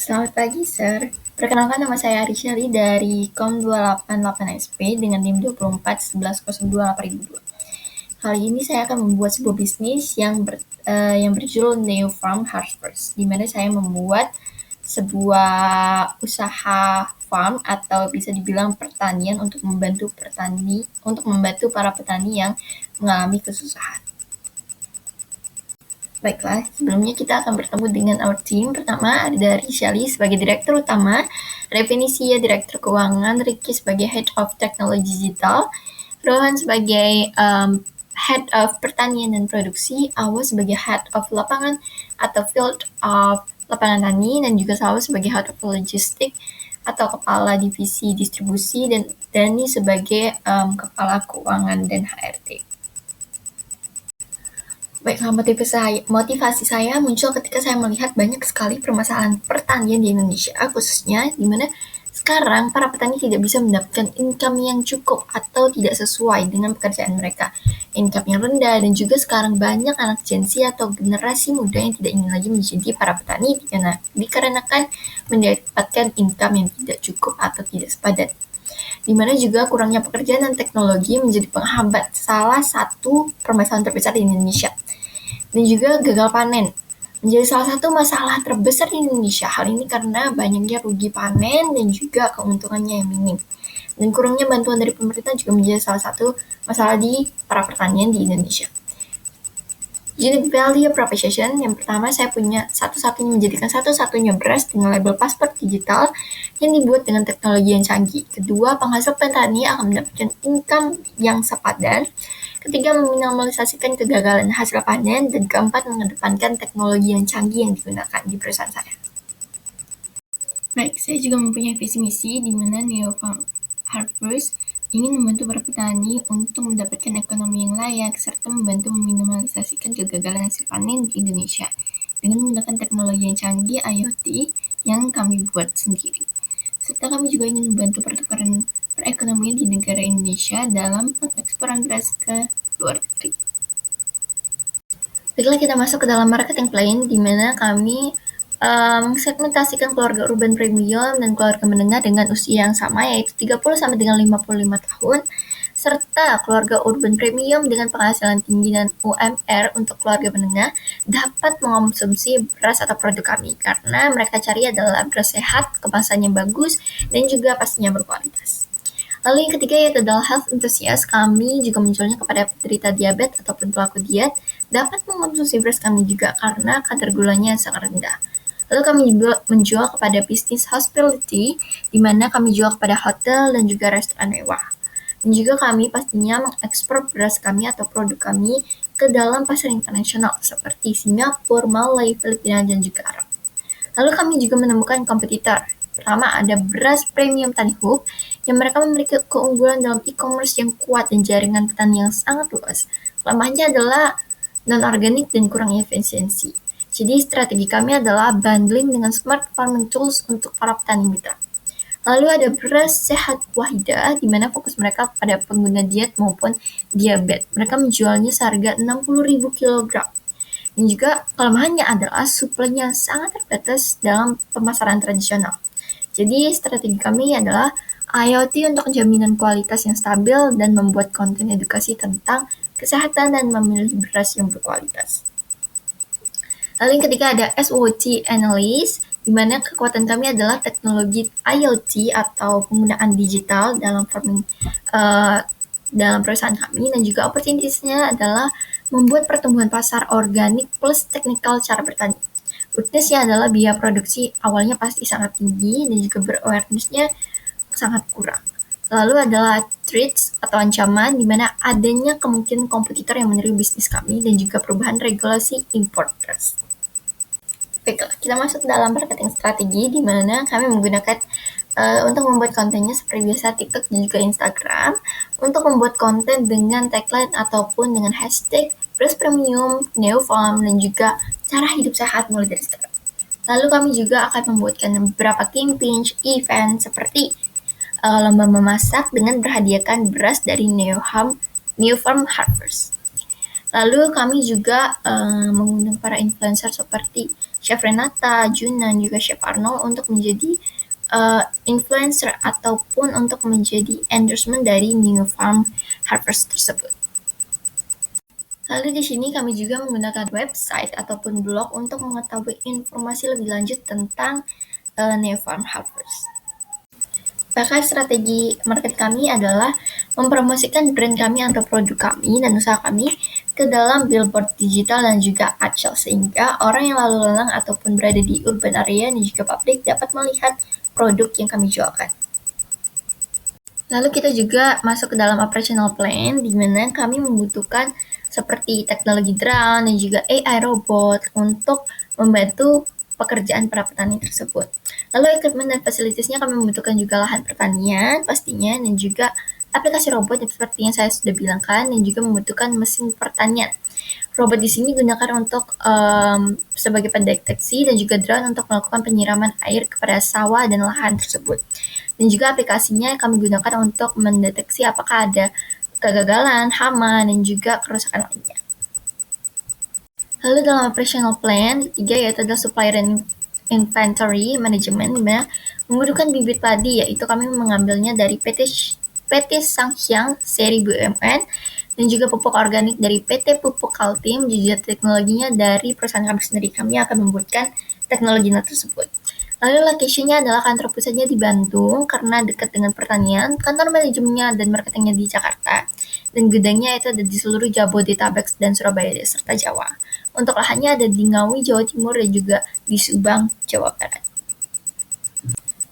Selamat pagi, Sir. Perkenalkan, nama saya Arisha dari KOM 288SP dengan NIM 2411028002. Kali ini saya akan membuat sebuah bisnis yang berjudul Neo Farm Harvest, di mana saya membuat sebuah usaha farm atau bisa dibilang pertanian untuk membantu para petani yang mengalami kesusahan. Baiklah, sebelumnya kita akan bertemu dengan our team. Pertama, ada dari Shelly sebagai Direktur Utama, Revenisia Direktur Keuangan, Ricky sebagai Head of Technology Digital, Rohan sebagai Head of Pertanian dan Produksi, Awa sebagai Head of Lapangan atau Field of Lapangan Tani, dan juga Sawa sebagai Head of Logistik atau Kepala Divisi Distribusi, dan Dani sebagai Kepala Keuangan dan HRD. Baiklah, motivasi saya muncul ketika saya melihat banyak sekali permasalahan pertanian di Indonesia, khususnya di mana sekarang para petani tidak bisa mendapatkan income yang cukup atau tidak sesuai dengan pekerjaan mereka. Income yang rendah, dan juga sekarang banyak anak Gen Z atau generasi muda yang tidak ingin lagi menjadi para petani dikarenakan mendapatkan income yang tidak cukup atau tidak sepadan. Di mana juga kurangnya pekerjaan dan teknologi menjadi penghambat salah satu permasalahan terbesar di Indonesia. Dan juga gagal panen menjadi salah satu masalah terbesar di Indonesia. Hal ini karena banyaknya rugi panen dan juga keuntungannya yang minim. Dan kurangnya bantuan dari pemerintah juga menjadi salah satu masalah di para pertanian di Indonesia. Unique value proposition, yang pertama, saya punya menjadikan satu-satunya beras dengan label paspor digital yang dibuat dengan teknologi yang canggih. Kedua, penghasil petani akan mendapatkan income yang sepadan. Ketiga, meminimalisasikan kegagalan hasil panen. Dan keempat, mengedepankan teknologi yang canggih yang digunakan di perusahaan saya. Baik, saya juga mempunyai visi misi di mana Neo Farm Harvest ingin membantu para petani untuk mendapatkan ekonomi yang layak serta membantu meminimalisasikan kegagalan hasil panen di Indonesia dengan menggunakan teknologi yang canggih IoT yang kami buat sendiri. Serta kami juga ingin membantu pertukaran perekonomian di negara Indonesia dalam pengeksporan beras ke luar negeri. Baiklah, kita masuk ke dalam marketing plan, di mana kami segmentasikan keluarga urban premium dan keluarga menengah dengan usia yang sama, yaitu 30 sampai dengan 55 tahun, serta keluarga urban premium dengan penghasilan tinggi dan UMR untuk keluarga menengah dapat mengonsumsi beras atau produk kami, karena mereka cari adalah beras sehat, kemasannya bagus, dan juga pastinya berkualitas. Lalu yang ketiga yaitu adalah health enthusiast. Kami juga menjualnya kepada penderita diabetes ataupun pelaku diet dapat mengonsumsi beras kami juga karena kadar gulanya sangat rendah. Lalu kami juga menjual kepada bisnis hospitality, di mana kami jual kepada hotel dan juga restoran mewah. Dan juga kami pastinya mengekspor beras kami atau produk kami ke dalam pasar internasional seperti Singapura, Malaysia, Filipina, dan juga Arab. Lalu kami juga menemukan kompetitor. Pertama, ada beras premium Tani Hope yang mereka memiliki keunggulan dalam e-commerce yang kuat dan jaringan petani yang sangat luas. Kelemahannya adalah non-organik dan kurang efisiensi. Jadi strategi kami adalah bundling dengan smart farming tools untuk para petani mitra. Lalu ada beras sehat Wahida, di mana fokus mereka pada pengguna diet maupun diabetes. Mereka menjualnya seharga 60.000 kg. Dan juga kelemahannya adalah suplainya sangat terbatas dalam pemasaran tradisional. Jadi strategi kami adalah IoT untuk jaminan kualitas yang stabil dan membuat konten edukasi tentang kesehatan dan memilih beras yang berkualitas. Lalu yang ketiga ada SWOT Analyst, di mana kekuatan kami adalah teknologi IoT atau penggunaan digital dalam farming dalam perusahaan kami, dan juga opportunities-nya adalah membuat pertumbuhan pasar organik plus teknikal cara bertani. Weakness-nya adalah biaya produksi awalnya pasti sangat tinggi dan juga awareness-nya sangat kurang. Lalu adalah threats atau ancaman, di mana adanya kemungkinan kompetitor yang meniru bisnis kami dan juga perubahan regulasi import beras. Baiklah, kita masuk dalam marketing strategi, di mana kami menggunakan untuk membuat kontennya seperti biasa TikTok dan juga Instagram, untuk membuat konten dengan tagline ataupun dengan hashtag beras premium, Neo Farm, dan juga cara hidup sehat mulai dari sekarang. Lalu kami juga akan membuatkan beberapa campaign event seperti lomba memasak dengan berhadiahkan beras dari Neo Farm Harvest. Lalu kami juga mengundang para influencer seperti Chef Renata, Juna, juga Chef Arnold untuk menjadi influencer ataupun untuk menjadi endorsement dari New Farm Harvest tersebut. Lalu di sini kami juga menggunakan website ataupun blog untuk mengetahui informasi lebih lanjut tentang New Farm Harvest. Bahkan strategi market kami adalah mempromosikan brand kami atau produk kami dan usaha kami ke dalam billboard digital dan juga acel, sehingga orang yang lalu lalang ataupun berada di urban area dan juga publik dapat melihat produk yang kami jualkan. Lalu kita juga masuk ke dalam operational plan, di mana kami membutuhkan seperti teknologi drone dan juga AI robot untuk membantu pekerjaan para petani tersebut. Lalu equipment dan fasilitasnya kami membutuhkan juga lahan pertanian pastinya, dan juga aplikasi robot yang seperti yang saya sudah bilangkan, dan juga membutuhkan mesin pertanian. Robot di sini digunakan untuk sebagai pendeteksi dan juga drone untuk melakukan penyiraman air kepada sawah dan lahan tersebut. Dan juga aplikasinya kami gunakan untuk mendeteksi apakah ada kegagalan, hama, dan juga kerusakan lainnya. Lalu dalam operational plan, ketiga yaitu adalah supplier and inventory management, di mana membutuhkan bibit padi, yaitu kami mengambilnya dari PT Sanghyang seri BUMN, dan juga pupuk organik dari PT Pupuk Kaltim, juga teknologinya dari perusahaan kami sendiri. Kami akan membuatkan teknologi tersebut. Lalu location-nya adalah kantor pusatnya di Bandung karena dekat dengan pertanian, kantor manajemennya dan marketingnya di Jakarta, dan gudangnya itu ada di seluruh Jabodetabek dan Surabaya serta Jawa. Untuk lahannya ada di Ngawi, Jawa Timur, dan juga di Subang, Jawa Barat.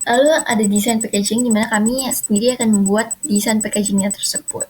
Lalu ada desain packaging, di mana kami sendiri akan membuat desain packagingnya tersebut.